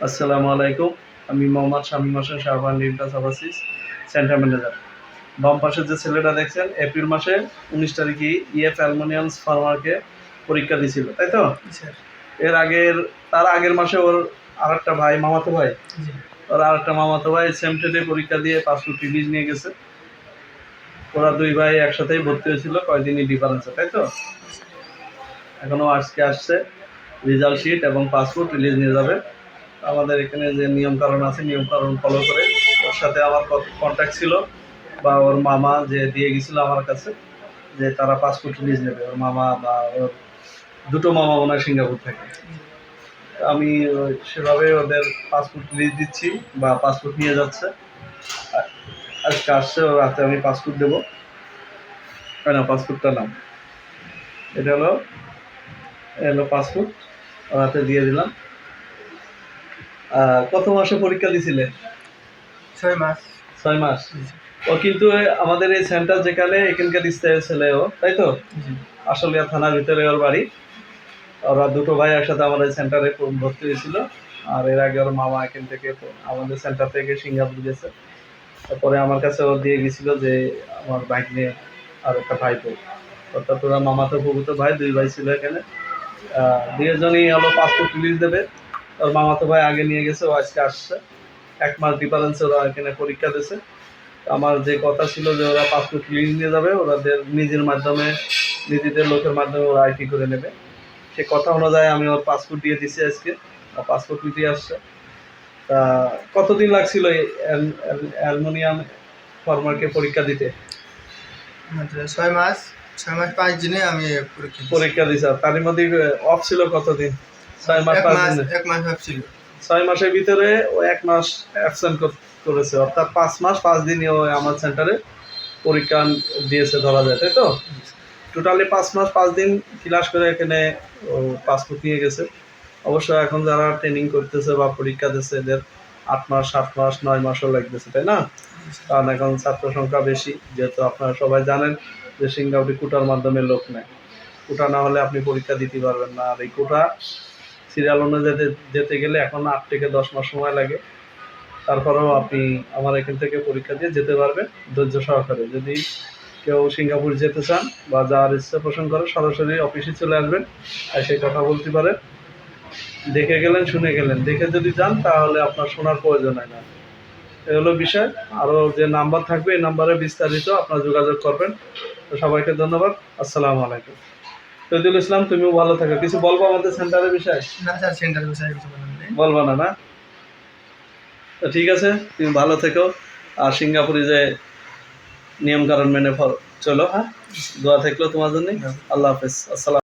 আসসালামু আলাইকুম। আমি মোহাম্মদ শামীম হোসেন শাহবান রিমটাস ওভারসিজ সেন্টার ম্যানেজার। বাম পাশে যে ছেলেটা দেখছেন এপ্রিল মাসে 19 তারিখে ইএফ অ্যালুমিনিয়ামস ফার্মারকে পরীক্ষা দিয়েছিল, তাই তো? স্যার। এর আগের তার আগের মাসে ওর আরেকটা ভাই, মামাতো ভাই, জি। ওর আরেকটা মামাতো ভাই সেম ট্রেডে পরীক্ষা দিয়ে পাসপোর্ট রিলিজ নিয়ে গেছে। ওরা দুই ভাই একসাথেই ভর্তি হয়েছিল, কয়দিনই ডিফারেন্সে, তাই তো? এখনো আজকে আসছে রেজাল্ট শিট এবং পাসপোর্ট রিলিজ নিয়ে যাবে। আমাদের এখানে যে নিয়মকানুন আছে নিয়মকানুন ফলো করে ওর সাথে আমার কন্ট্যাক্ট ছিল, বা ওর মামা যে দিয়ে গেছিলো আমার কাছে যে তারা পাসপোর্ট রিলিজ নেবে, ওর মামা বা ওর দুটো মামা মনে হয় সিঙ্গাপুর থেকে। আমি সেভাবে ওদের পাসপোর্ট রিলিজ দিচ্ছি বা পাসপোর্ট নিয়ে যাচ্ছে। আজকে আসছে, ওর হাতে আমি পাসপোর্ট দেবো। না, পাসপোর্টটা নাম, এটা হলো পাসপোর্ট, ওর হাতে দিয়ে দিলাম। কত মাসে পরীক্ষা দিছিলে? 6 মাস। 6 মাস। ও কিন্তু আমাদের এই সেন্টার যেখানে এখানকার স্থায়ী ছেলে ও, তাই তো? আশুলিয়া থানার ভিতরে ওর বাড়ি। ওরা দুটো ভাই একসাথে আমাদের সেন্টারে ভর্তি হয়েছিল। আর এর আগে ওর মামা এখান থেকে আমাদের সেন্টার থেকে সিঙ্গাপুর গেছে। তারপরে আমার কাছে ও দিয়ে গেছিল যে আমার বাইক নিয়ে আর একটা ভাইপো, অর্থাৎ ওরা মামাতো ফুফুতো ভাই, দুই ভাই ছিল এখানে। দুজনই হলো পাসপোর্ট রিলিজ দেবে। ওর মামাতো ভাই আগে নিয়ে গেছে, ও আজকে আসছে। 1 মাস ডিফারেন্সে ওরা এখানে পরীক্ষা দিয়েছে। আমার যে কথা ছিল যে ওরা পাসপোর্ট রিলিজ নিয়ে যাবে, ওদের নিজের মাধ্যমে, নিজেদের লোকের মাধ্যমে ওরা আইটি করে নেবে। সে কথা অনুযায়ী আমি ওর পাসপোর্ট দিয়ে দিচ্ছি আজকে, পাসপোর্ট নিতে আসছে। তা কতদিন লাগছিল এই অ্যালুমিনিয়াম ফর্মারকে পরীক্ষা দিতে? 6 মাস 5 দিনে আমি পরীক্ষা দিছে। তার মধ্যে অফ ছিল কতদিন? 6 মাস 5 দিন। 1 মাস অফ ছিল। 6 মাসের ভিতরে ও 1 মাস অ্যাবসেন্ট করেছে, অর্থাৎ 5 মাস 5 দিনই ও আমার সেন্টারে পরীক্ষা দিয়েছে ধরা যায়, তাই তো? টোটালি 5 মাস 5 দিন ক্লাস করে এখানে ও পাসপোর্ট নিয়ে গেছে। অবশ্য এখন যারা ট্রেনিং করতেছে বা পরীক্ষা দিচ্ছে এদের 8 মাস 7 মাস 9 মাসও লাগতেছে, তাই না? কারণ এখন ছাত্র সংখ্যা বেশি, যেহেতু আপনারা সবাই জানেন যে সিঙ্গাপুরে কোটার মাধ্যমে লোক নেয়। কোটা না হলে আপনি পরীক্ষা দিতে পারবেন না। আর এই কোটা সিরিয়াল অনুযায়ী যেতে গেলে এখন 8 থেকে 10 মাস সময় লাগে। তারপরেও আপনি আমার এখান থেকে পরীক্ষা দিয়ে যেতে পারবেন ধৈর্য সহকারে। যদি কেউ সিঙ্গাপুর যেতে চান বা যাওয়ার ইচ্ছা পোষণ করে, সরাসরি অফিসে চলে আসবেন, আর সেই কথা বলতে পারেন। দেখে গেলেন, শুনে গেলেন, দেখে যদি যান তাহলে আপনার শোনার প্রয়োজন হয় না। এ হলো বিষয়। আরও যে নাম্বার থাকবে এই নাম্বারে বিস্তারিত আপনার যোগাযোগ করবেন। তো সবাইকে ধন্যবাদ। আসসালামু আলাইকুম। শহীদুল ইসলাম, তুমিও ভালো থাকো। কিছু বলবো আমাদের সেন্টারের বিষয়ে? না স্যার, সেন্টারের বিষয়ে কিছু বলার নেই। বলবো না? তো ঠিক আছে, তুমি ভালো থেকো। আর সিঙ্গাপুরে যে নিয়মকানুন মেনে চলো। হ্যাঁ, দোয়া থাকলো তোমার জন্য। আল্লাহ হাফেজ। আসসালাম।